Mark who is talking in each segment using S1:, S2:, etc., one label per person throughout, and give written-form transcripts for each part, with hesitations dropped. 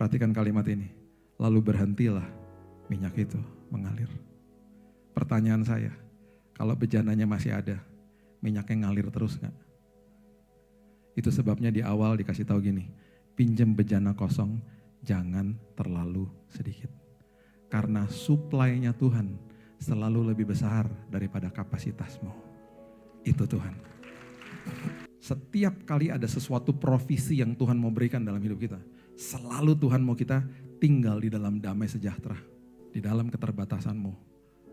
S1: Perhatikan kalimat ini. Lalu berhentilah minyak itu mengalir. Pertanyaan saya, kalau bejananya masih ada, minyaknya ngalir terus gak? Itu sebabnya di awal dikasih tahu gini, pinjam bejana kosong, jangan terlalu sedikit. Karena suplainya Tuhan selalu lebih besar daripada kapasitasmu. Itu Tuhan. Setiap kali ada sesuatu provisi yang Tuhan mau berikan dalam hidup kita, selalu Tuhan mau kita tinggal di dalam damai sejahtera. Di dalam keterbatasanmu,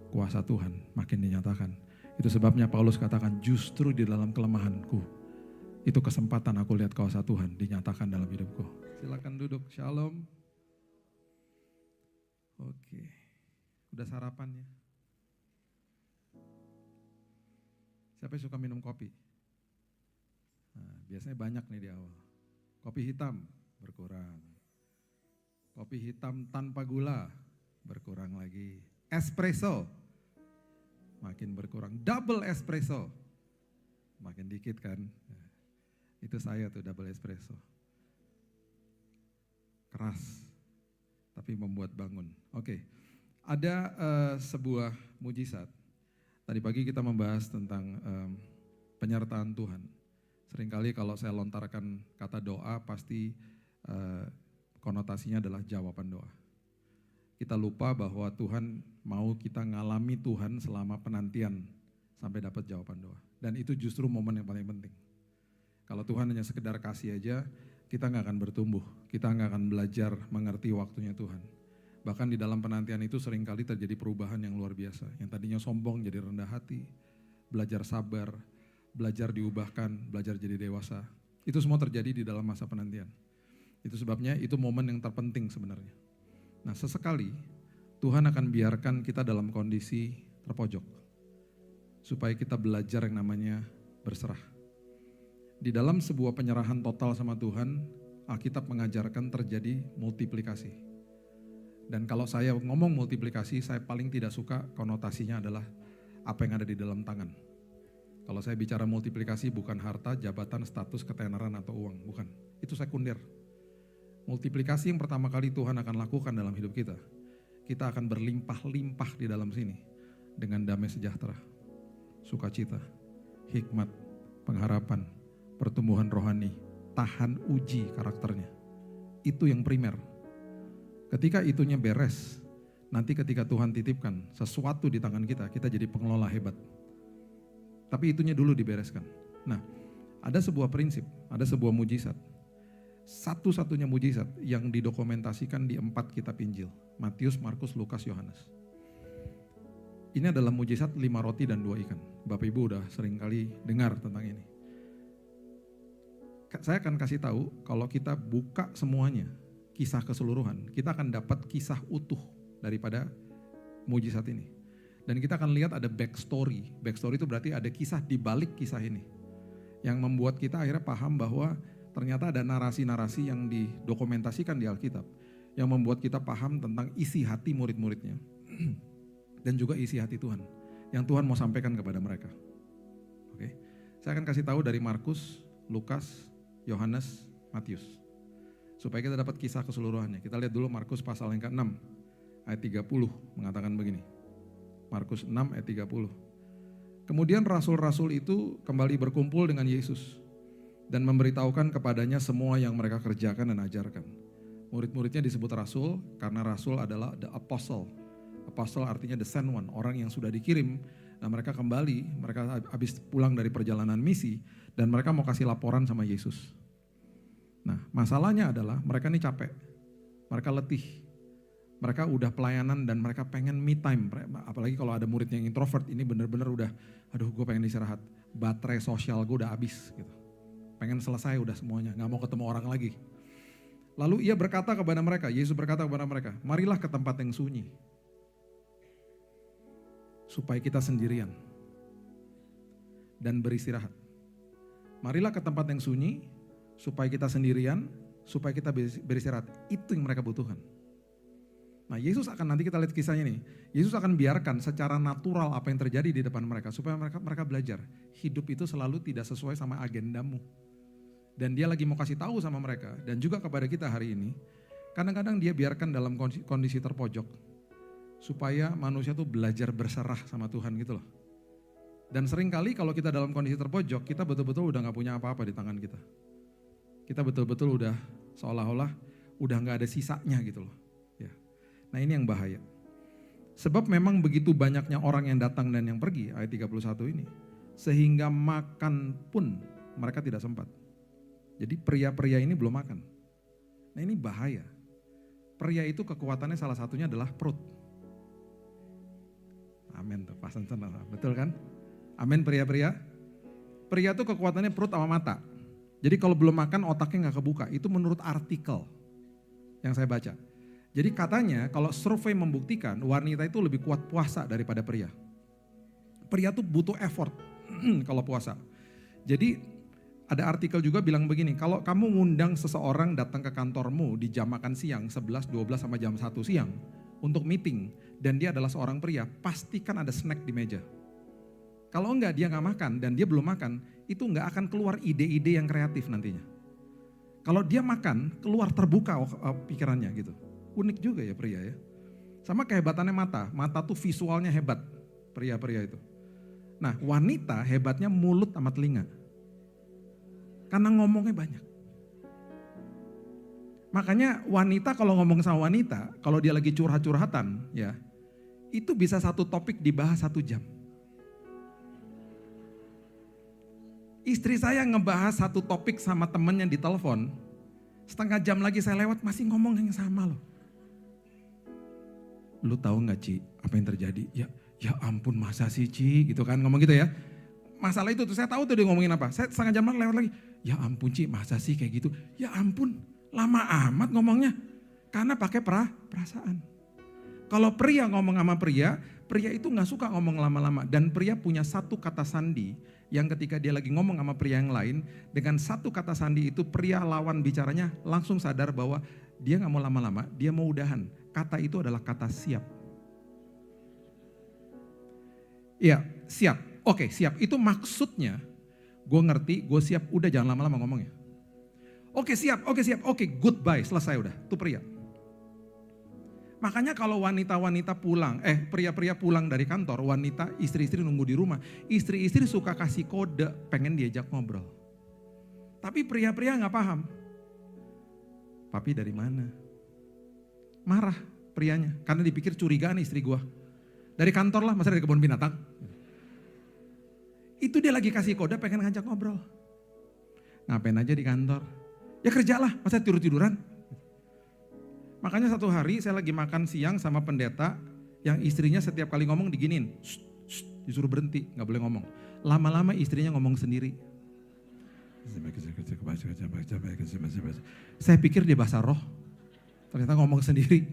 S1: kuasa Tuhan makin dinyatakan. Itu sebabnya Paulus katakan, justru di dalam kelemahanku, itu kesempatan aku lihat kuasa Tuhan dinyatakan dalam hidupku. Silakan duduk, shalom. Oke, udah sarapan ya? Siapa yang suka minum kopi? Nah, biasanya banyak nih di awal. Kopi hitam berkurang. Kopi hitam tanpa gula berkurang lagi. Espresso makin berkurang. Double espresso makin dikit kan. Nah, itu saya tuh double espresso. Keras tapi membuat bangun. Oke. Ada sebuah mujizat. Tadi pagi kita membahas tentang penyertaan Tuhan. Seringkali kalau saya lontarkan kata doa pasti konotasinya adalah jawaban doa. Kita lupa bahwa Tuhan mau kita ngalami Tuhan selama penantian sampai dapat jawaban doa. Dan itu justru momen yang paling penting. Kalau Tuhan hanya sekedar kasih aja, kita nggak akan bertumbuh. Kita nggak akan belajar mengerti waktunya Tuhan. Bahkan di dalam penantian itu seringkali terjadi perubahan yang luar biasa. Yang tadinya sombong jadi rendah hati, belajar sabar, belajar diubahkan, belajar jadi dewasa. Itu semua terjadi di dalam masa penantian. Itu sebabnya itu momen yang terpenting sebenarnya. Nah sesekali Tuhan akan biarkan kita dalam kondisi terpojok. Supaya kita belajar yang namanya berserah. Di dalam sebuah penyerahan total sama Tuhan, Alkitab mengajarkan terjadi multiplikasi. Dan kalau saya ngomong multiplikasi, saya paling tidak suka konotasinya adalah apa yang ada di dalam tangan. Kalau saya bicara multiplikasi bukan harta, jabatan, status, ketenaran atau uang, bukan. Itu sekunder. Multiplikasi yang pertama kali Tuhan akan lakukan dalam hidup kita. Kita akan berlimpah-limpah di dalam sini dengan damai sejahtera, sukacita, hikmat, pengharapan, pertumbuhan rohani, tahan uji karakternya. Itu yang primer. Ketika itunya beres, nanti ketika Tuhan titipkan sesuatu di tangan kita, kita jadi pengelola hebat. Tapi itunya dulu dibereskan. Nah, ada sebuah prinsip, ada sebuah mujizat. Satu-satunya mujizat yang didokumentasikan di 4 kitab Injil. Matius, Markus, Lukas, Yohanes. Ini adalah mujizat 5 roti dan 2 ikan. Bapak Ibu udah sering kali dengar tentang ini. Saya akan kasih tahu kalau kita buka semuanya, kisah keseluruhan, kita akan dapat kisah utuh daripada mujizat ini. Dan kita akan lihat ada backstory. Backstory itu berarti ada kisah di balik kisah ini. Yang membuat kita akhirnya paham bahwa ternyata ada narasi-narasi yang didokumentasikan di Alkitab. Yang membuat kita paham tentang isi hati murid-muridnya. Dan juga isi hati Tuhan. Yang Tuhan mau sampaikan kepada mereka. Oke. Saya akan kasih tahu dari Markus, Lukas, Yohanes, Matius. Supaya kita dapat kisah keseluruhannya. Kita lihat dulu Markus pasal yang ke-6 ayat 30 mengatakan begini. Markus 6 ayat 30. Kemudian rasul-rasul itu kembali berkumpul dengan Yesus dan memberitahukan kepadanya semua yang mereka kerjakan dan ajarkan. Murid-muridnya disebut rasul karena rasul adalah the apostle. Apostle artinya the sent one, orang yang sudah dikirim. Nah mereka kembali, mereka habis pulang dari perjalanan misi dan mereka mau kasih laporan sama Yesus. Nah masalahnya adalah mereka ini capek, mereka letih, mereka udah pelayanan dan mereka pengen me time. Apalagi kalau ada murid yang introvert, ini bener-bener udah, aduh gue pengen istirahat, baterai sosial gue udah habis gitu. Pengen selesai udah semuanya, gak mau ketemu orang lagi. Lalu ia berkata kepada mereka, Yesus berkata kepada mereka, marilah ke tempat yang sunyi. Supaya kita sendirian dan beristirahat. Marilah ke tempat yang sunyi, supaya kita sendirian, supaya kita beristirahat. Itu yang mereka butuhkan. Nah Yesus akan, nanti kita lihat kisahnya nih, Yesus akan biarkan secara natural apa yang terjadi di depan mereka, supaya mereka belajar. Hidup itu selalu tidak sesuai sama agendamu. Dan dia lagi mau kasih tahu sama mereka, dan juga kepada kita hari ini, Kadang-kadang dia biarkan dalam kondisi terpojok. Supaya manusia tuh belajar berserah sama Tuhan gitu loh. Dan seringkali kalau kita dalam kondisi terpojok, kita betul-betul udah gak punya apa-apa di tangan kita. Kita betul-betul udah seolah-olah udah gak ada sisanya gitu loh. Ya. Nah ini yang bahaya. Sebab memang begitu banyaknya orang yang datang dan yang pergi, ayat 31 ini. Sehingga makan pun mereka tidak sempat. Jadi pria-pria ini belum makan. Nah ini bahaya. Pria itu kekuatannya salah satunya adalah perut. Amin tuh, pasan sana. Betul kan? Amin pria-pria. Pria tuh kekuatannya perut sama mata. Jadi kalau belum makan otaknya gak kebuka. Itu menurut artikel yang saya baca. Jadi katanya kalau survei membuktikan wanita itu lebih kuat puasa daripada pria. Pria tuh butuh effort kalau puasa. Jadi ada artikel juga bilang begini, kalau kamu ngundang seseorang datang ke kantormu di jam makan siang 11, 12 sampai jam 1 siang untuk meeting dan dia adalah seorang pria, pastikan ada snack di meja. Kalau enggak dia gak makan dan dia belum makan, itu enggak akan keluar ide-ide yang kreatif nantinya. Kalau dia makan, keluar terbuka pikirannya gitu. Unik juga ya pria ya. Sama kehebatannya mata, mata tuh visualnya hebat pria-pria itu. Nah wanita hebatnya mulut sama telinga. Karena ngomongnya banyak. Makanya wanita kalau ngomong sama wanita, kalau dia lagi curhat-curhatan ya, itu bisa satu topik dibahas 1 jam. Istri saya ngebahas satu topik sama temennya di telepon, setengah jam lagi saya lewat masih ngomong yang sama loh. Lu tahu nggak Ci, apa yang terjadi? Ya ampun masa sih Ci, gitu kan ngomong gitu ya. Masalah itu tuh saya tahu tuh dia ngomongin apa. Saya setengah jam lewat lagi. Ya ampun Ci, masa sih kayak gitu? Ya ampun, lama amat ngomongnya. Karena pakai perasaan. Kalau pria ngomong sama pria itu gak suka ngomong lama-lama. Dan pria punya satu kata sandi yang ketika dia lagi ngomong sama pria yang lain, dengan satu kata sandi itu pria lawan bicaranya langsung sadar bahwa dia gak mau lama-lama, dia mau udahan. Kata itu adalah kata siap. Iya, siap. Oke, siap. Itu maksudnya, gue ngerti, gue siap, udah jangan lama-lama ngomongnya. Oke, siap, oke, goodbye, selesai udah. Itu pria. Makanya kalau wanita-wanita pulang, pria-pria pulang dari kantor, wanita, istri-istri nunggu di rumah, istri-istri suka kasih kode, pengen diajak ngobrol. Tapi pria-pria gak paham. Papi dari mana? Marah prianya, karena dipikir curigaan istri gue. Dari kantor lah, masa dari kebun binatang? Itu dia lagi kasih kode pengen ngajak ngobrol. Ngapain aja di kantor? Ya kerjalah, masa tidur-tiduran? Makanya satu hari saya lagi makan siang sama pendeta yang istrinya setiap kali ngomong diginin. Disuruh berhenti, gak boleh ngomong. Lama-lama istrinya ngomong sendiri. Saya pikir dia bahasa roh, ternyata ngomong sendiri.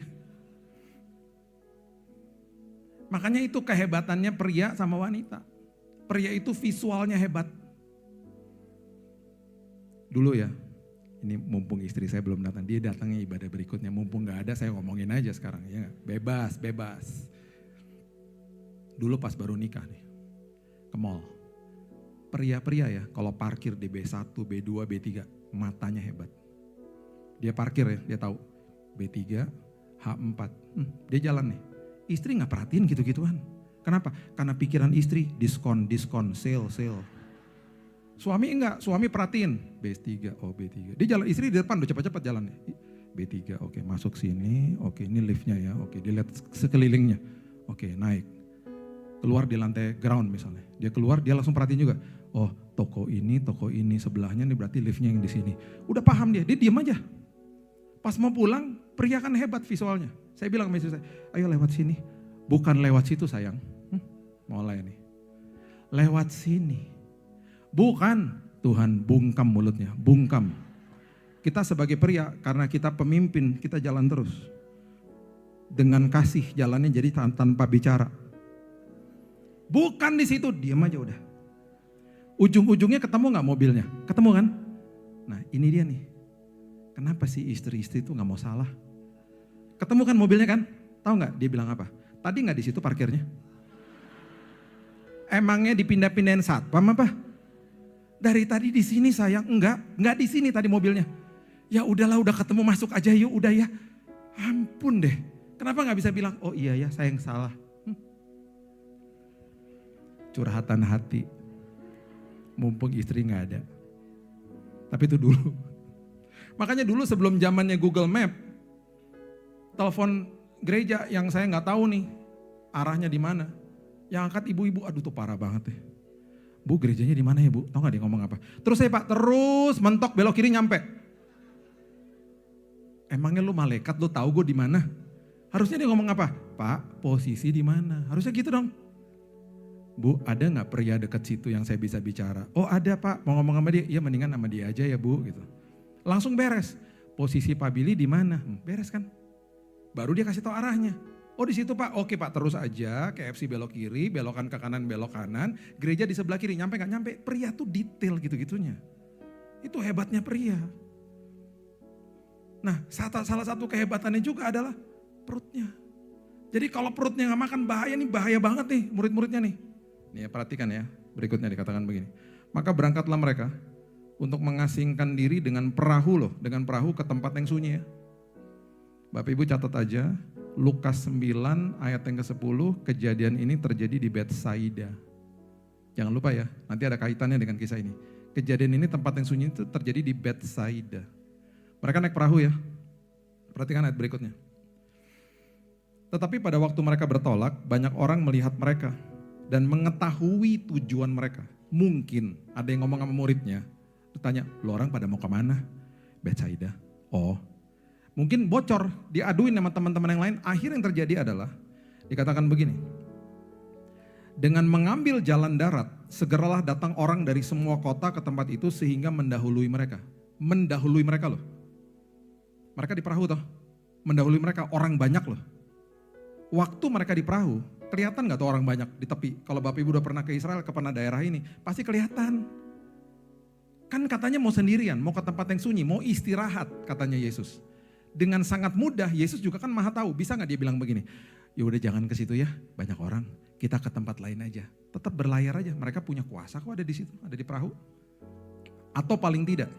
S1: Makanya itu kehebatannya pria sama wanita. Pria itu visualnya hebat. Dulu ya, ini mumpung istri saya belum datang, dia datangnya ibadah berikutnya. Mumpung gak ada saya ngomongin aja sekarang ya. Bebas. Dulu pas baru nikah nih, ke mall. Pria-pria ya, kalau parkir di B1, B2, B3, matanya hebat. Dia parkir ya, dia tahu. B3, H4, dia jalan nih. Istri gak perhatiin gitu-gituan. Kenapa? Karena pikiran istri diskon, sale. Suami enggak, suami perhatiin. B3, oh B3. Dia jalan, istri di depan udah cepat-cepat jalan nih. B3, oke masuk sini, oke ini liftnya ya, oke dilihat sekelilingnya. Oke naik. Keluar di lantai ground misalnya. Dia keluar, dia langsung perhatiin juga. Oh toko ini, sebelahnya nih berarti liftnya yang di sini. Udah paham dia diem aja. Pas mau pulang, pria kan hebat visualnya. Saya bilang sama istri saya, ayo lewat sini. Bukan lewat situ sayang. Mulai nih. Lewat sini. Bukan, Tuhan bungkam mulutnya, bungkam. Kita sebagai pria, karena kita pemimpin, kita jalan terus. Dengan kasih jalannya jadi tanpa bicara. Bukan di situ, diam aja udah. Ujung-ujungnya ketemu gak mobilnya? Ketemu kan? Nah ini dia nih. Kenapa sih istri-istri itu gak mau salah? Ketemu kan mobilnya kan? Tahu gak dia bilang apa? Tadi gak di situ parkirnya? Emangnya dipindah-pindahin satpam apa? Dari tadi di sini sayang, enggak di sini tadi mobilnya. Ya udahlah, udah ketemu masuk aja yuk, udah ya. Ampun deh, kenapa gak bisa bilang, oh iya ya saya yang salah. Curhatan hati, mumpung istri gak ada. Tapi itu dulu. Makanya dulu sebelum zamannya Google Map, telepon gereja yang saya gak tahu nih arahnya di mana. Yang angkat ibu-ibu, aduh tuh parah banget deh. Bu, gerejanya di mana ya Bu? Tahu gak dia ngomong apa? Terus saya Pak, terus mentok belok kiri nyampe. Emangnya lu malaikat, lu tahu gue di mana? Harusnya dia ngomong apa? Pak, posisi di mana? Harusnya gitu dong. Bu, ada nggak pria dekat situ yang saya bisa bicara? Oh ada Pak, mau ngomong sama dia? Iya mendingan sama dia aja ya Bu, gitu. Langsung beres. Posisi Pak Billy di mana? Beres kan? Baru dia kasih tahu arahnya. Oh di situ Pak, oke Pak, terus aja KFC belok kiri, belokan ke kanan, belok kanan, gereja di sebelah kiri, nyampe nggak nyampe? Pria tuh detail gitu-gitunya. Itu hebatnya pria. Nah, salah satu kehebatannya juga adalah perutnya. Jadi kalau perutnya nggak makan bahaya banget nih murid-muridnya nih. Nih perhatikan ya, berikutnya dikatakan begini. Maka berangkatlah mereka untuk mengasingkan diri dengan perahu ke tempat yang sunyi ya. Bapak Ibu catat aja, Lukas 9 ayat yang ke-10, kejadian ini terjadi di Betsaida. Jangan lupa ya, nanti ada kaitannya dengan kisah ini. Kejadian ini tempat yang sunyi itu terjadi di Betsaida. Mereka naik perahu ya. Perhatikan ayat berikutnya. Tetapi pada waktu mereka bertolak, banyak orang melihat mereka dan mengetahui tujuan mereka. Mungkin ada yang ngomong sama muridnya, ditanya, lo orang pada mau kemana? Betsaida. Oh, mungkin bocor, diaduin sama teman-teman yang lain. Akhir yang terjadi adalah, dikatakan begini. Dengan mengambil jalan darat, segeralah datang orang dari semua kota ke tempat itu sehingga mendahului mereka. Mendahului mereka loh. Mereka di perahu toh, mendahului mereka, orang banyak loh. Waktu mereka di perahu, kelihatan gak tuh orang banyak di tepi? Kalau Bapak Ibu udah pernah ke Israel, ke pernah daerah ini, pasti kelihatan. Kan katanya mau sendirian, mau ke tempat yang sunyi, mau istirahat katanya Yesus. Dengan sangat mudah, Yesus juga kan maha tahu, bisa gak dia bilang begini, ya udah jangan ke situ ya, banyak orang, kita ke tempat lain aja. Tetap berlayar aja, mereka punya kuasa kok ada di situ, ada di perahu. Atau paling tidak,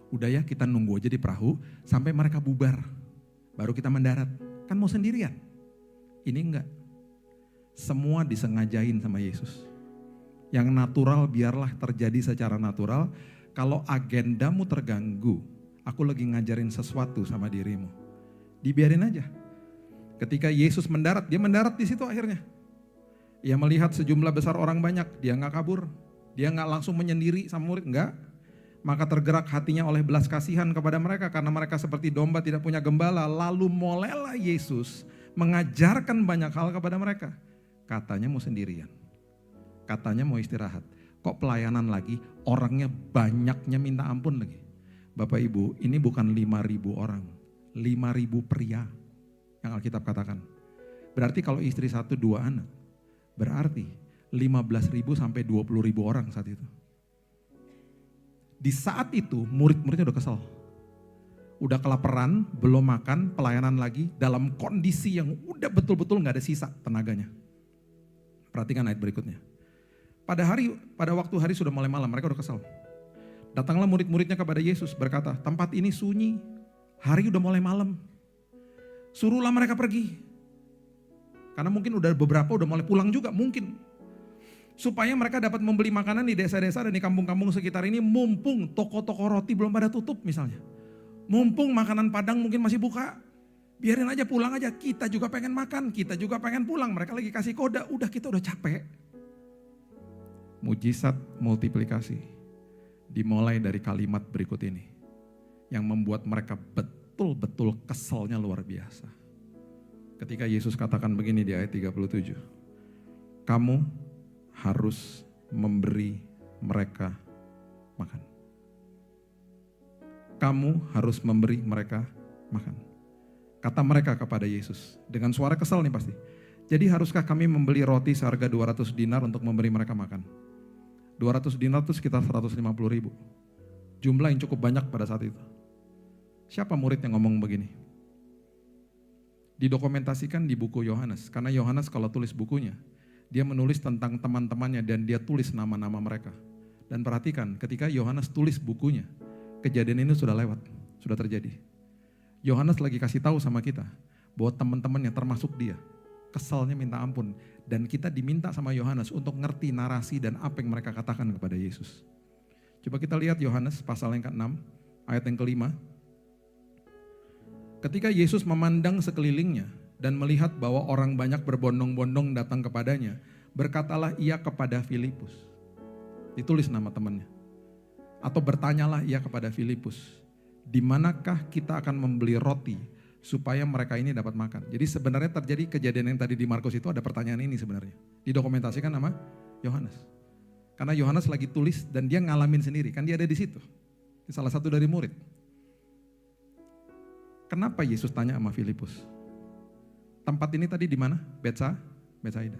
S1: udah ya kita nunggu aja di perahu sampai mereka bubar. Baru kita mendarat. Kan mau sendirian. Ini enggak. Semua disengajain sama Yesus. Yang natural biarlah terjadi secara natural. Kalau agendamu terganggu, aku lagi ngajarin sesuatu sama dirimu. Dibiarin aja. Ketika Yesus mendarat, dia mendarat di situ akhirnya. Ia melihat sejumlah besar orang banyak, dia enggak kabur. Dia enggak langsung menyendiri sama murid, enggak. Maka tergerak hatinya oleh belas kasihan kepada mereka karena mereka seperti domba tidak punya gembala. Lalu mulailah Yesus mengajarkan banyak hal kepada mereka. Katanya mau sendirian. Katanya mau istirahat. Kok pelayanan lagi? Orangnya banyaknya minta ampun lagi. Bapak Ibu, ini bukan 5.000 orang. 5.000 pria yang Alkitab katakan. Berarti kalau istri 1-2 anak. Berarti 15.000 sampai 20.000 orang saat itu. Di saat itu murid-muridnya udah kesel. Udah kelaparan, belum makan, pelayanan lagi dalam kondisi yang udah betul-betul gak ada sisa tenaganya. Perhatikan ayat berikutnya. Pada waktu hari sudah mulai malam, mereka udah kesel. Datanglah murid-muridnya kepada Yesus berkata, tempat ini sunyi, hari udah mulai malam. Suruhlah mereka pergi. Karena mungkin udah beberapa udah mulai pulang juga, mungkin. Supaya mereka dapat membeli makanan di desa-desa dan di kampung-kampung sekitar ini, mumpung toko-toko roti belum pada tutup misalnya. Mumpung makanan Padang mungkin masih buka. Biarin aja pulang aja, kita juga pengen makan, kita juga pengen pulang. Mereka lagi kasih kode, kita udah capek. Mujizat multiplikasi dimulai dari kalimat berikut ini. Yang membuat mereka betul-betul keselnya luar biasa. Ketika Yesus katakan begini di ayat 37. Kamu harus memberi mereka makan. Kamu harus memberi mereka makan. Kata mereka kepada Yesus dengan suara kesal nih pasti. Jadi haruskah kami membeli roti seharga 200 dinar untuk memberi mereka makan? 200 dinar itu sekitar 150.000. Jumlah yang cukup banyak pada saat itu. Siapa murid yang ngomong begini? Didokumentasikan di buku Yohanes. Karena Yohanes kalau tulis bukunya, dia menulis tentang teman-temannya dan dia tulis nama-nama mereka. Dan perhatikan ketika Yohanes tulis bukunya, kejadian ini sudah lewat, sudah terjadi. Yohanes lagi kasih tahu sama kita bahwa teman-temannya termasuk dia kesalnya minta ampun, dan kita diminta sama Yohanes untuk ngerti narasi dan apa yang mereka katakan kepada Yesus. Coba kita lihat Yohanes pasal yang ke-6 ayat yang ke-5. Ketika Yesus memandang sekelilingnya dan melihat bahwa orang banyak berbondong-bondong datang kepadanya, berkatalah ia kepada Filipus. Ditulis nama temannya. Atau bertanyalah ia kepada Filipus, di manakah kita akan membeli roti supaya mereka ini dapat makan. Jadi sebenarnya terjadi kejadian yang tadi di Markus itu, ada pertanyaan ini sebenarnya. Didokumentasikan sama Yohanes. Karena Yohanes lagi tulis dan dia ngalamin sendiri, kan dia ada di situ. Salah satu dari murid. Kenapa Yesus tanya sama Filipus? Tempat ini tadi di mana? Betsaida.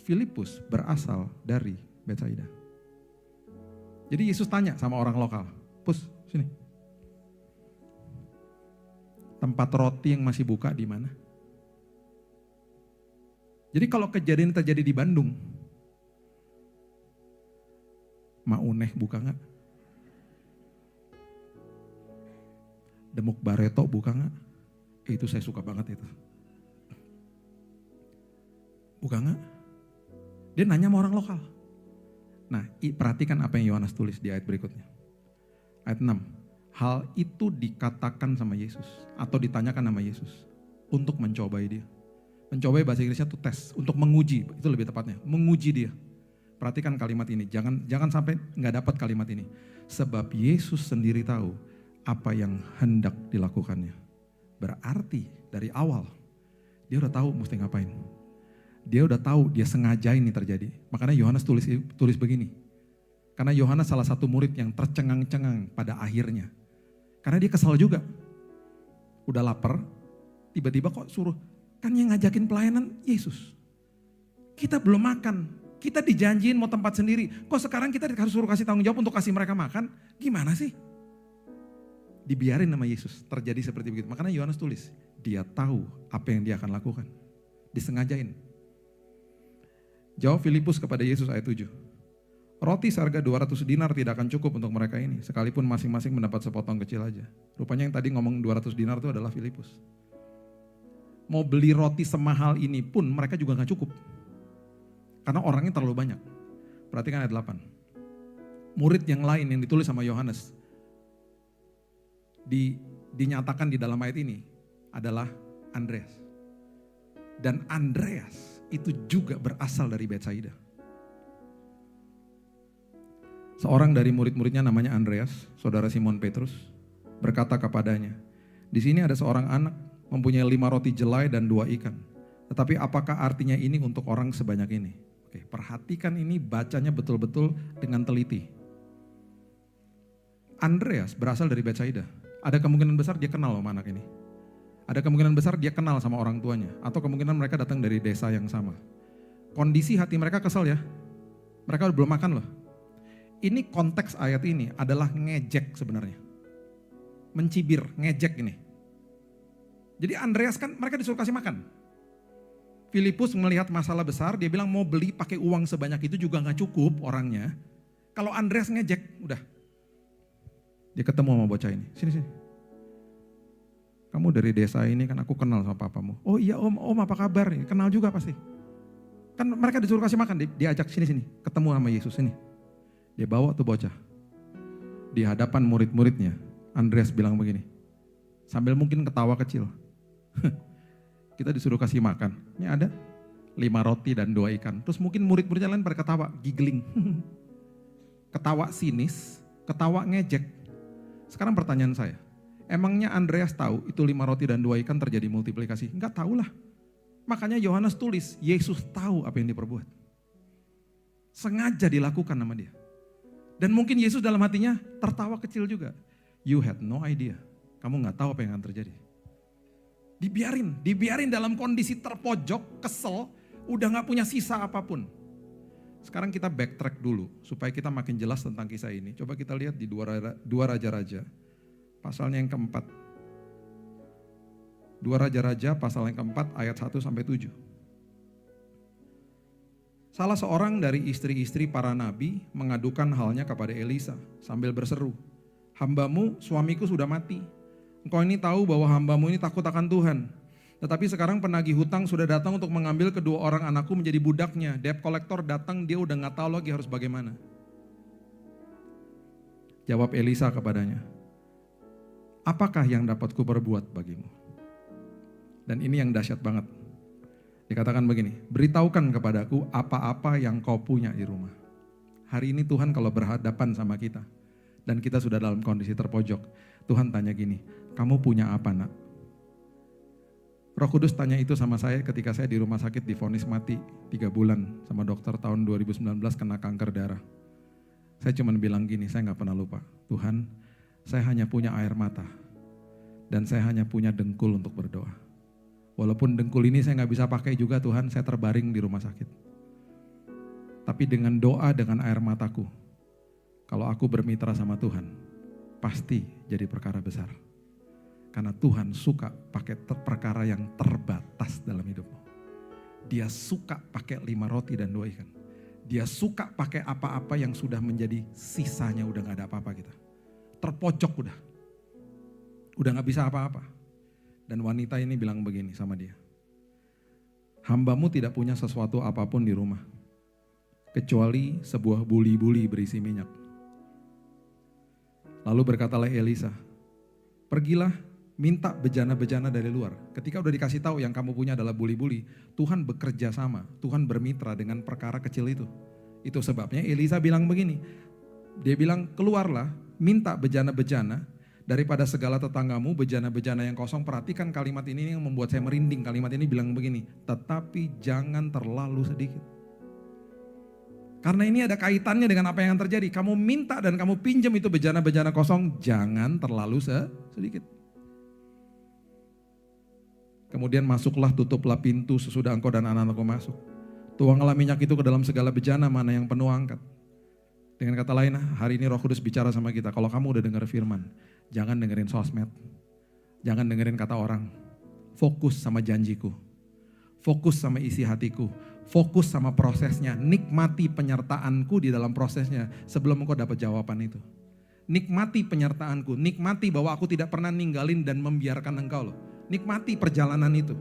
S1: Filipus berasal dari Betsaida. Jadi Yesus tanya sama orang lokal, "Pus, sini. Tempat roti yang masih buka di mana?" Jadi kalau kejadian terjadi di Bandung, Mauneh buka nggak? Demuk Bareto buka nggak? Itu saya suka banget itu. Buka nggak? Dia nanya sama orang lokal. Nah, perhatikan apa yang Yohanes tulis di ayat berikutnya. Ayat 6. Hal itu dikatakan sama Yesus atau ditanyakan sama Yesus untuk mencobai dia. Mencobai bahasa Inggrisnya itu tes, untuk menguji, itu lebih tepatnya, menguji dia. Perhatikan kalimat ini, jangan sampai nggak dapat kalimat ini. Sebab Yesus sendiri tahu apa yang hendak dilakukannya. Berarti dari awal dia udah tahu mesti ngapain. Dia udah tahu, dia sengaja ini terjadi. Makanya Yohanes tulis begini. Karena Yohanes salah satu murid yang tercengang-cengang pada akhirnya. Karena dia kesal juga. Udah lapar, tiba-tiba kok suruh, kan yang ngajakin pelayanan Yesus. Kita belum makan, kita dijanjiin mau tempat sendiri. Kok sekarang kita harus suruh kasih tanggung jawab untuk kasih mereka makan? Gimana sih? Dibiarin sama Yesus, terjadi seperti begitu. Makanya Yohanes tulis, dia tahu apa yang dia akan lakukan. Disengajain. Jawab Filipus kepada Yesus ayat 7. Roti seharga 200 dinar tidak akan cukup untuk mereka ini, sekalipun masing-masing mendapat sepotong kecil aja. Rupanya yang tadi ngomong 200 dinar itu adalah Filipus. Mau beli roti semahal ini pun mereka juga gak cukup. Karena orangnya terlalu banyak. Perhatikan ayat 8. Murid yang lain yang ditulis sama Yohanes, dinyatakan di dalam ayat ini adalah Andreas. Dan Andreas itu juga berasal dari Betsaida. Seorang dari murid-muridnya namanya Andreas, saudara Simon Petrus, berkata kepadanya, "Di sini ada seorang anak mempunyai 5 roti jelai dan 2 ikan. Tetapi apakah artinya ini untuk orang sebanyak ini?" Oke, perhatikan ini, bacanya betul-betul dengan teliti. Andreas berasal dari Betsaida. Ada kemungkinan besar dia kenal sama anak ini. Ada kemungkinan besar dia kenal sama orang tuanya. Atau kemungkinan mereka datang dari desa yang sama. Kondisi hati mereka kesal ya. Mereka belum makan loh. Ini konteks ayat ini adalah ngejek sebenarnya. Mencibir, ngejek ini. Jadi Andreas kan mereka disuruh kasih makan. Filipus melihat masalah besar, dia bilang mau beli pakai uang sebanyak itu juga gak cukup orangnya. Kalau Andreas ngejek, udah. Dia ketemu sama bocah ini, sini. Kamu dari desa ini kan aku kenal sama papamu. Oh iya om apa kabar? Kenal juga pasti. Kan mereka disuruh kasih makan, diajak sini, ketemu sama Yesus ini. Dia bawa tuh bocah. Di hadapan murid-muridnya, Andreas bilang begini, sambil mungkin ketawa kecil. Kita disuruh kasih makan, ini ada 5 roti dan 2 ikan. Terus mungkin murid-muridnya lain pada ketawa, giggling. Ketawa sinis, ketawa ngejek. Sekarang pertanyaan saya, emangnya Andreas tahu itu 5 roti dan 2 ikan terjadi multiplikasi? Enggak tahu lah. Makanya Yohanes tulis, Yesus tahu apa yang diperbuat. Sengaja dilakukan sama dia. Dan mungkin Yesus dalam hatinya tertawa kecil juga. You had no idea. Kamu gak tahu apa yang akan terjadi. Dibiarin dalam kondisi terpojok, kesel, udah gak punya sisa apapun. Sekarang kita backtrack dulu supaya kita makin jelas tentang kisah ini. Coba kita lihat di 2 Raja-Raja, pasalnya yang keempat. 2 Raja-Raja pasal yang keempat ayat 1-7. Salah seorang dari istri-istri para nabi mengadukan halnya kepada Elisa sambil berseru, "Hambamu suamiku sudah mati. Engkau ini tahu bahwa hambamu ini takut akan Tuhan. Tetapi sekarang penagih hutang sudah datang untuk mengambil kedua orang anakku menjadi budaknya. Debt collector datang, dia udah gak tahu lagi harus bagaimana. Jawab Elisa kepadanya, apakah yang dapat kuperbuat bagimu? Dan ini yang dahsyat banget. Dikatakan begini, beritahukan kepadaku apa-apa yang kau punya di rumah. Hari ini Tuhan kalau berhadapan sama kita, dan kita sudah dalam kondisi terpojok, Tuhan tanya gini, kamu punya apa nak? Roh Kudus tanya itu sama saya ketika saya di rumah sakit divonis mati 3 bulan sama dokter tahun 2019 kena kanker darah. Saya cuma bilang gini, saya gak pernah lupa, Tuhan saya hanya punya air mata dan saya hanya punya dengkul untuk berdoa. Walaupun dengkul ini saya gak bisa pakai juga Tuhan, saya terbaring di rumah sakit. Tapi dengan doa, dengan air mataku, kalau aku bermitra sama Tuhan, pasti jadi perkara besar. Karena Tuhan suka pakai perkara yang terbatas dalam hidupmu. Dia suka pakai 5 roti dan 2 ikan. Dia suka pakai apa-apa yang sudah menjadi sisanya, udah gak ada apa-apa kita. Terpojok udah. Udah gak bisa apa-apa. Dan wanita ini bilang begini sama dia. Hambamu tidak punya sesuatu apapun di rumah. Kecuali sebuah buli-buli berisi minyak. Lalu berkatalah Elisa, pergilah minta bejana-bejana dari luar. Ketika udah dikasih tahu yang kamu punya adalah buli-buli, Tuhan bekerja sama, Tuhan bermitra dengan perkara kecil itu. Itu sebabnya Elisa bilang begini, dia bilang keluarlah, minta bejana-bejana daripada segala tetanggamu, bejana-bejana yang kosong. Perhatikan kalimat ini yang membuat saya merinding. Kalimat ini bilang begini, tetapi jangan terlalu sedikit. Karena ini ada kaitannya dengan apa yang terjadi. Kamu minta dan kamu pinjam itu bejana-bejana kosong, jangan terlalu sedikit. Kemudian masuklah, tutuplah pintu sesudah engkau dan anak-anakku masuk. Tuanglah minyak itu ke dalam segala bejana, mana yang penuh angkat. Dengan kata lain, hari ini Roh Kudus bicara sama kita. Kalau kamu udah dengar firman, jangan dengerin sosmed. Jangan dengerin kata orang. Fokus sama janjiku. Fokus sama isi hatiku. Fokus sama prosesnya. Nikmati penyertaanku di dalam prosesnya sebelum engkau dapat jawaban itu. Nikmati penyertaanku. Nikmati bahwa aku tidak pernah ninggalin dan membiarkan engkau loh. Nikmati perjalanan itu.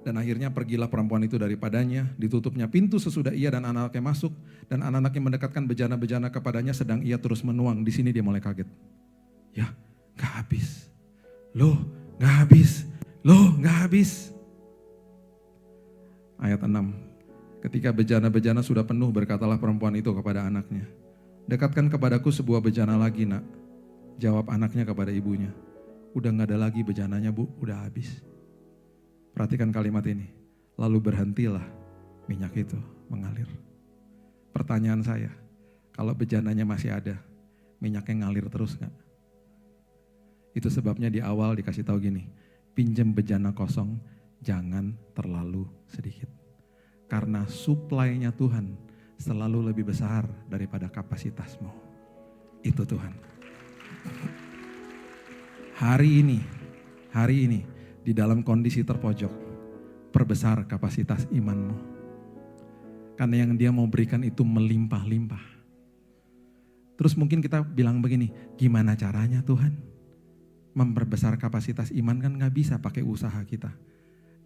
S1: Dan akhirnya pergilah perempuan itu daripadanya, ditutupnya pintu sesudah ia dan anak-anaknya masuk, dan anak-anaknya mendekatkan bejana-bejana kepadanya sedang ia terus menuang. Di sini dia mulai kaget. Ya, gak habis. Loh, gak habis. Loh, gak habis. Ayat 6. Ketika bejana-bejana sudah penuh, berkatalah perempuan itu kepada anaknya, dekatkan kepadaku sebuah bejana lagi nak. Jawab anaknya kepada ibunya, udah gak ada lagi bejananya bu, udah habis. Perhatikan kalimat ini. Lalu berhentilah minyak itu mengalir. Pertanyaan saya, kalau bejananya masih ada, minyaknya ngalir terus gak? Itu sebabnya di awal dikasih tahu gini, pinjam bejana kosong, jangan terlalu sedikit. Karena suplainya Tuhan selalu lebih besar daripada kapasitasmu. Itu Tuhan. Hari ini di dalam kondisi terpojok, perbesar kapasitas imanmu. Karena yang dia mau berikan itu melimpah-limpah. Terus mungkin kita bilang begini, gimana caranya Tuhan? Memperbesar kapasitas iman kan gak bisa pakai usaha kita.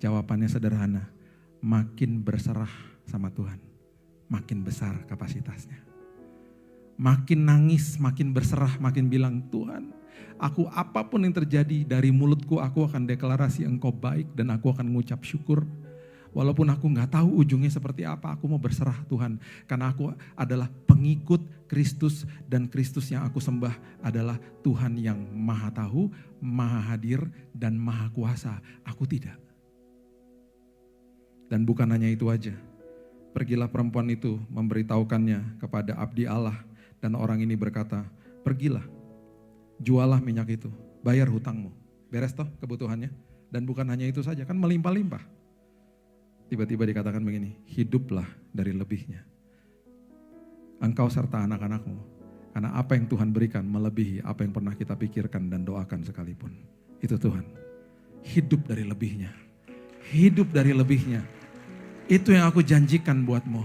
S1: Jawabannya sederhana, makin berserah sama Tuhan, makin besar kapasitasnya. Makin nangis, makin berserah, makin bilang, Tuhan, aku apapun yang terjadi dari mulutku, aku akan deklarasi Engkau baik dan aku akan mengucap syukur. Walaupun aku gak tahu ujungnya seperti apa, aku mau berserah Tuhan. Karena aku adalah pengikut Kristus dan Kristus yang aku sembah adalah Tuhan yang maha tahu, maha hadir dan maha kuasa. Aku tidak. Dan bukan hanya itu aja. Pergilah perempuan itu memberitahukannya kepada abdi Allah. Dan orang ini berkata, pergilah, jualah minyak itu, bayar hutangmu. Beres toh kebutuhannya. Dan bukan hanya itu saja, kan melimpah-limpah. Tiba-tiba dikatakan begini, hiduplah dari lebihnya. Engkau serta anak-anakmu. Karena apa yang Tuhan berikan melebihi apa yang pernah kita pikirkan dan doakan sekalipun. Itu Tuhan. Hidup dari lebihnya. Hidup dari lebihnya. Itu yang aku janjikan buatmu.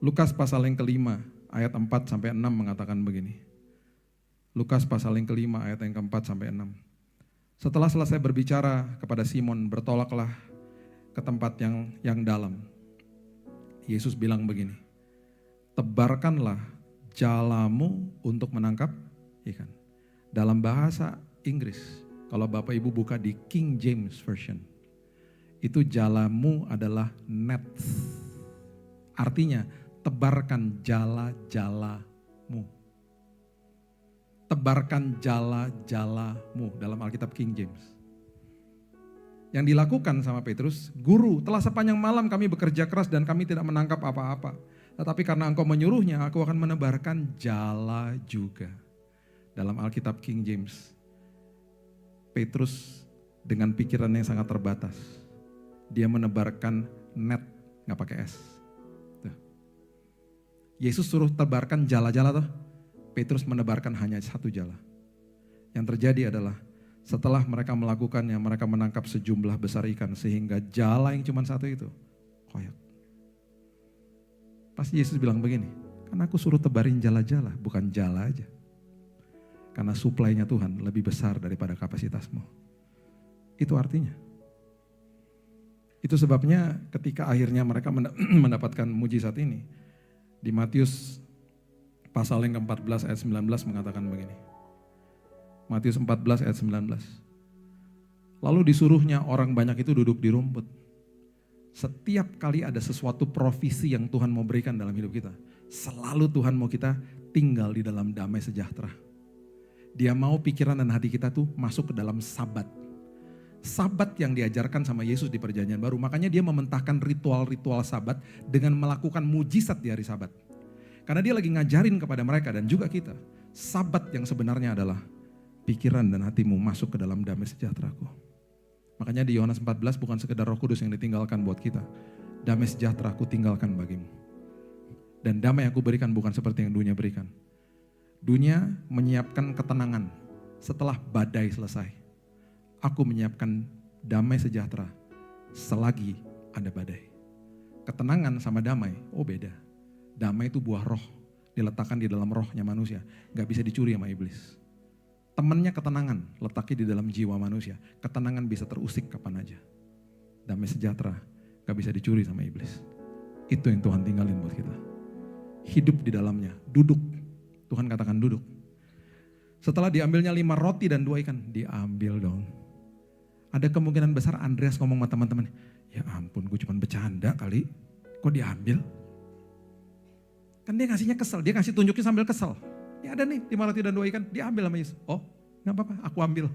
S1: Lukas pasal yang kelima, ayat 4-6 mengatakan begini. Lukas pasal yang kelima ayat yang keempat sampai 6. Setelah selesai berbicara kepada Simon, bertolaklah ke tempat yang dalam. Yesus bilang begini, tebarkanlah jalamu untuk menangkap ikan. Dalam bahasa Inggris, kalau Bapak Ibu buka di King James Version, itu jalamu adalah net. Artinya, tebarkan jala-jalamu. Tebarkan jala-jalamu dalam Alkitab King James. Yang dilakukan sama Petrus, Guru, telah sepanjang malam kami bekerja keras dan kami tidak menangkap apa-apa. Tetapi karena engkau menyuruhnya, aku akan menebarkan jala juga. Dalam Alkitab King James, Petrus dengan pikiran yang sangat terbatas, dia menebarkan net, gak pakai S. Tuh. Yesus suruh tebarkan jala-jala tuh. Petrus menebarkan hanya satu jala. Yang terjadi adalah setelah mereka melakukannya, mereka menangkap sejumlah besar ikan sehingga jala yang cuma satu itu koyak. Pasti Yesus bilang begini, kan aku suruh tebarin jala-jala, bukan jala aja. Karena suplainya Tuhan lebih besar daripada kapasitasmu. Itu artinya. Itu sebabnya ketika akhirnya mereka mendapatkan mujizat ini, di Matius pasal yang ke-14 ayat 19 mengatakan begini. Matius 14 ayat 19. Lalu disuruhnya orang banyak itu duduk di rumput. Setiap kali ada sesuatu provisi yang Tuhan mau berikan dalam hidup kita, selalu Tuhan mau kita tinggal di dalam damai sejahtera. Dia mau pikiran dan hati kita tuh masuk ke dalam sabat. Sabat yang diajarkan sama Yesus di perjanjian baru. Makanya dia mementahkan ritual-ritual sabat dengan melakukan mujizat di hari sabat. Karena dia lagi ngajarin kepada mereka dan juga kita. Sabat yang sebenarnya adalah pikiran dan hatimu masuk ke dalam damai sejahteraku. Makanya di Yohanes 14 bukan sekedar Roh Kudus yang ditinggalkan buat kita. Damai sejahtera aku tinggalkan bagimu. Dan damai yang aku berikan bukan seperti yang dunia berikan. Dunia menyiapkan ketenangan setelah badai selesai. Aku menyiapkan damai sejahtera selagi ada badai. Ketenangan sama damai, oh beda. Damai itu buah roh, diletakkan di dalam rohnya manusia. Gak bisa dicuri sama iblis. Temannya ketenangan, letaknya di dalam jiwa manusia. Ketenangan bisa terusik kapan aja. Damai sejahtera, gak bisa dicuri sama iblis. Itu yang Tuhan tinggalin buat kita. Hidup di dalamnya, duduk. Tuhan katakan duduk. Setelah diambilnya 5 roti dan 2 ikan, diambil dong. Ada kemungkinan besar Andreas ngomong sama teman-teman, ya ampun gue cuma bercanda kali, kok diambil? Kan dia ngasihnya kesel, dia kasih tunjukin sambil kesel. Ya ada nih 5 roti dan 2 ikan, diambil sama Yesus. Oh gak apa-apa, aku ambil.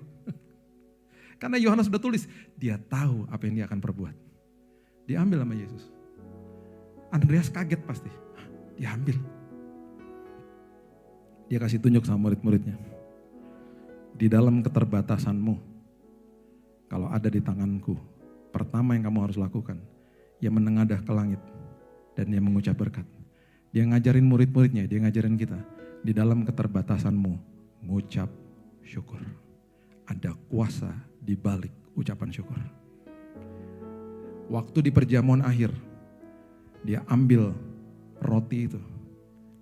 S1: Karena Yohanes sudah tulis, dia tahu apa yang dia akan perbuat. Diambil sama Yesus. Andreas kaget pasti, diambil. Dia kasih tunjuk sama murid-muridnya. Di dalam keterbatasanmu, kalau ada di tanganku, pertama yang kamu harus lakukan, ya menengadah ke langit dan dia mengucap berkat. Dia ngajarin murid-muridnya, dia ngajarin kita. Di dalam keterbatasanmu, mengucap syukur. Ada kuasa di balik ucapan syukur. Waktu di perjamuan akhir, dia ambil roti itu.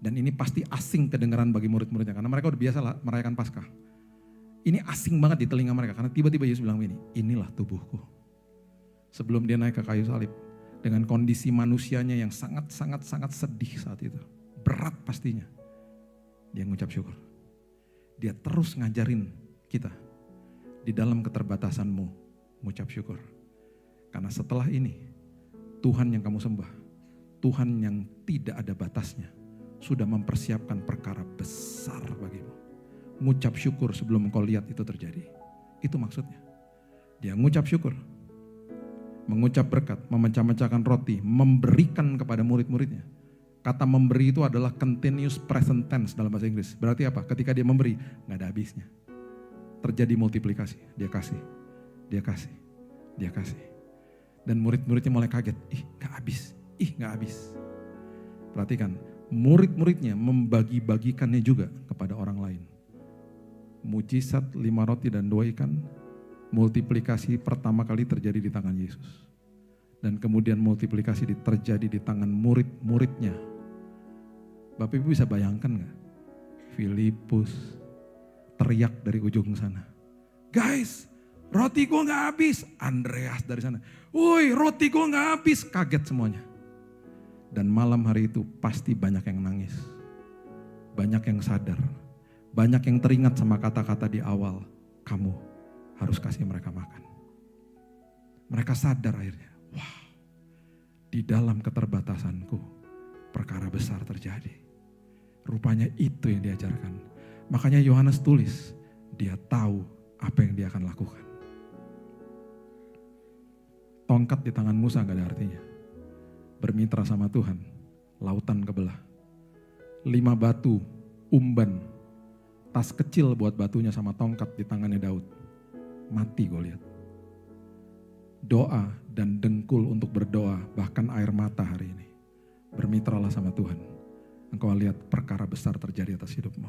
S1: Dan ini pasti asing kedengaran bagi murid-muridnya, karena mereka udah biasa merayakan Paskah. Ini asing banget di telinga mereka, karena tiba-tiba Yesus bilang ini, inilah tubuhku. Sebelum dia naik ke kayu salib, dengan kondisi manusianya yang sangat sedih saat itu. Berat pastinya. Dia ngucap syukur. Dia terus ngajarin kita, di dalam keterbatasanmu, ngucap syukur. Karena setelah ini, Tuhan yang kamu sembah, Tuhan yang tidak ada batasnya, sudah mempersiapkan perkara besar bagimu. Ngucap syukur sebelum engkau lihat itu terjadi. Itu maksudnya. Dia ngucap syukur. Mengucap berkat, memecah-mecahkan roti, memberikan kepada murid-muridnya. Kata memberi itu adalah continuous present tense dalam bahasa Inggris. Berarti apa? Ketika dia memberi, gak ada habisnya. Terjadi multiplikasi. Dia kasih, dia kasih, dia kasih. Dan murid-muridnya mulai kaget. Ih gak habis, ih gak habis. Perhatikan. Murid-muridnya membagi-bagikannya juga kepada orang lain. Mujizat 5 roti dan 2 ikan, multiplikasi pertama kali terjadi di tangan Yesus. Dan kemudian multiplikasi terjadi di tangan murid-muridnya. Bapak Ibu bisa bayangkan gak? Filipus, teriak dari ujung sana. Guys, roti gue gak habis. Andreas dari sana. Woi, roti gue gak habis. Kaget semuanya. Dan malam hari itu pasti banyak yang nangis. Banyak yang sadar. Banyak yang teringat sama kata-kata di awal. Kamu harus kasih mereka makan. Mereka sadar akhirnya. Wow, di dalam keterbatasanku perkara besar terjadi. Rupanya itu yang diajarkan. Makanya Yohanes tulis, dia tahu apa yang dia akan lakukan. Tongkat di tangan Musa gak ada artinya. Bermitra sama Tuhan, lautan kebelah. 5 batu, umban, tas kecil buat batunya sama tongkat di tangannya Daud. Mati gue lihat. Doa dan dengkul untuk berdoa, bahkan air mata hari ini. Bermitralah sama Tuhan. Engkau lihat perkara besar terjadi atas hidupmu.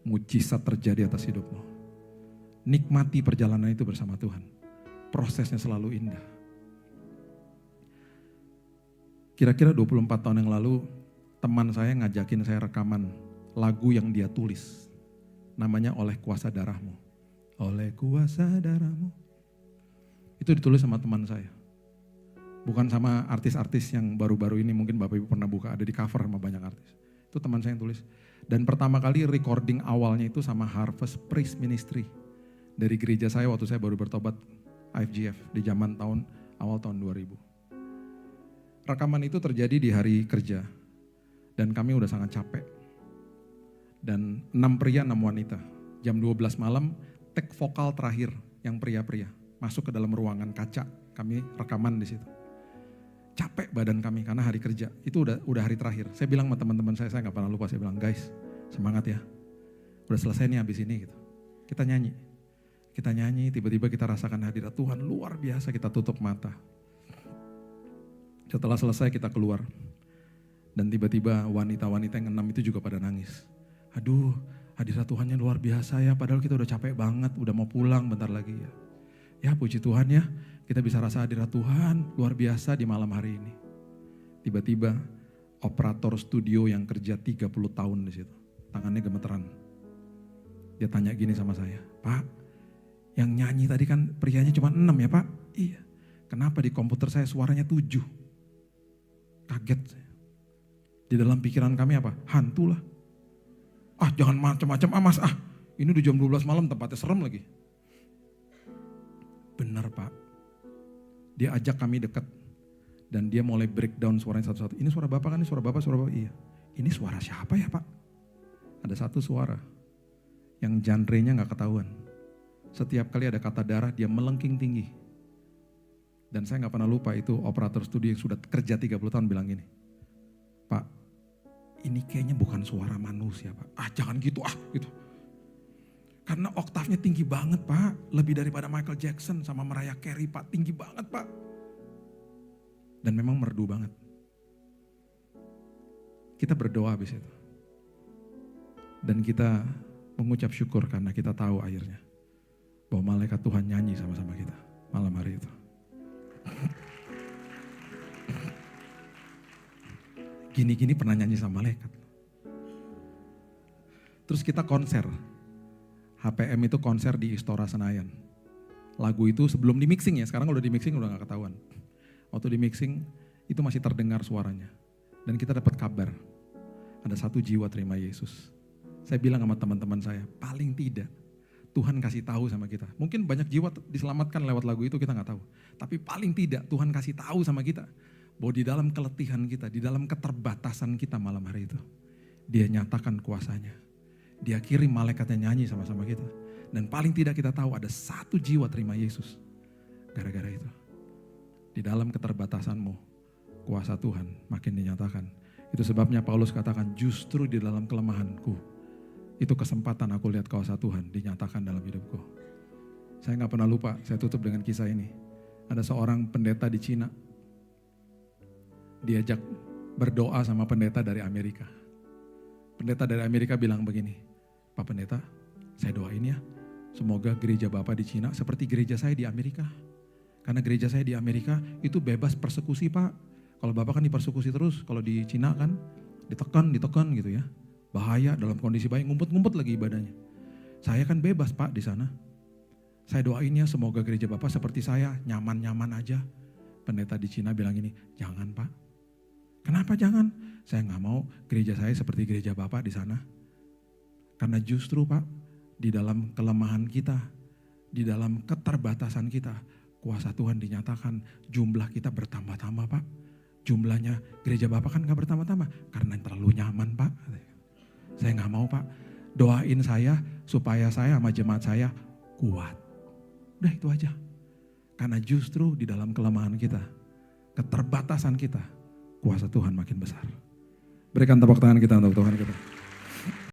S1: Mujizat terjadi atas hidupmu. Nikmati perjalanan itu bersama Tuhan. Prosesnya selalu indah. Kira-kira 24 tahun yang lalu, teman saya ngajakin saya rekaman lagu yang dia tulis. Namanya Oleh Kuasa Darahmu. Oleh Kuasa Darahmu. Itu ditulis sama teman saya. Bukan sama artis-artis yang baru-baru ini, mungkin Bapak Ibu pernah buka, ada di cover sama banyak artis. Itu teman saya yang tulis. Dan pertama kali recording awalnya itu sama Harvest Praise Ministry. Dari gereja saya waktu saya baru bertobat IFGF di zaman awal tahun 2000. Rekaman itu terjadi di hari kerja. Dan kami udah sangat capek. Dan 6 pria, 6 wanita. Jam 12 malam, take vokal terakhir yang pria-pria. Masuk ke dalam ruangan kaca, kami rekaman di situ. Capek badan kami karena hari kerja, itu udah hari terakhir. Saya bilang sama teman-teman saya gak pernah lupa, saya bilang, guys semangat ya. Udah selesai nih habis ini gitu. Kita nyanyi, tiba-tiba kita rasakan hadirat Tuhan luar biasa, kita tutup mata. Setelah selesai kita keluar. Dan tiba-tiba wanita-wanita yang 6 itu juga pada nangis. Aduh, hadirat Tuhannya luar biasa ya, padahal kita udah capek banget, udah mau pulang bentar lagi ya. Ya puji Tuhan ya, kita bisa rasa hadirat Tuhan luar biasa di malam hari ini. Tiba-tiba operator studio yang kerja 30 tahun di situ, tangannya gemeteran. Dia tanya gini sama saya, Pak, yang nyanyi tadi kan prianya cuma 6 ya Pak? Iya. Kenapa di komputer saya suaranya 7? Kaget saya. Di dalam pikiran kami apa? Hantu lah. Ah jangan macam-macam mas, ini udah jam 12 malam tempatnya serem lagi. Benar Pak, dia ajak kami dekat dan dia mulai breakdown suaranya satu-satu. Ini suara Bapak kan, ini suara Bapak, iya. Ini suara siapa ya Pak? Ada satu suara yang genre-nya gak ketahuan. Setiap kali ada kata darah dia melengking tinggi. Dan saya gak pernah lupa itu operator studio yang sudah kerja 30 tahun bilang gini, Pak ini kayaknya bukan suara manusia Pak. Jangan gitu gitu. Karena oktavnya tinggi banget Pak. Lebih daripada Michael Jackson sama Mariah Carey Pak. Tinggi banget Pak. Dan memang merdu banget. Kita berdoa habis itu. Dan kita mengucap syukur karena kita tahu akhirnya. Bahwa malaikat Tuhan nyanyi sama-sama kita malam hari itu. Gini-gini pernah nyanyi sama malaikat. Terus kita konser. HPM itu konser di Istora Senayan. Lagu itu sebelum di mixing ya, sekarang kalau udah di mixing udah gak ketahuan. Waktu di mixing itu masih terdengar suaranya. Dan kita dapat kabar, ada 1 jiwa terima Yesus. Saya bilang sama teman-teman saya, paling tidak Tuhan kasih tahu sama kita. Mungkin banyak jiwa diselamatkan lewat lagu itu kita gak tahu. Tapi paling tidak Tuhan kasih tahu sama kita, bahwa di dalam keletihan kita, di dalam keterbatasan kita malam hari itu, Dia nyatakan kuasanya. Dia kirim malaikatnya nyanyi sama-sama kita. Dan paling tidak kita tahu ada 1 jiwa terima Yesus. Gara-gara itu. Di dalam keterbatasanmu, kuasa Tuhan makin dinyatakan. Itu sebabnya Paulus katakan justru di dalam kelemahanku. Itu kesempatan aku lihat kuasa Tuhan dinyatakan dalam hidupku. Saya gak pernah lupa, saya tutup dengan kisah ini. Ada seorang pendeta di Cina. Diajak berdoa sama pendeta dari Amerika. Pendeta dari Amerika bilang begini, Pak Pendeta, saya doain ya, semoga gereja Bapak di Cina seperti gereja saya di Amerika. Karena gereja saya di Amerika itu bebas persekusi Pak. Kalau Bapak kan dipersekusi terus, kalau di Cina kan ditekan gitu ya. Bahaya, dalam kondisi bahaya, ngumpet-ngumpet lagi ibadahnya. Saya kan bebas Pak di sana. Saya doain ya semoga gereja Bapak seperti saya, nyaman-nyaman aja. Pendeta di Cina bilang ini, jangan Pak. Kenapa jangan? Saya nggak mau gereja saya seperti gereja Bapak di sana. Karena justru Pak, di dalam kelemahan kita, di dalam keterbatasan kita, kuasa Tuhan dinyatakan, jumlah kita bertambah-tambah Pak. Jumlahnya gereja Bapak kan gak bertambah-tambah, karena terlalu nyaman Pak. Saya gak mau Pak, doain saya supaya saya sama jemaat saya kuat. Udah itu aja. Karena justru di dalam kelemahan kita, keterbatasan kita, kuasa Tuhan makin besar. Berikan tepuk tangan kita untuk Tuhan kita.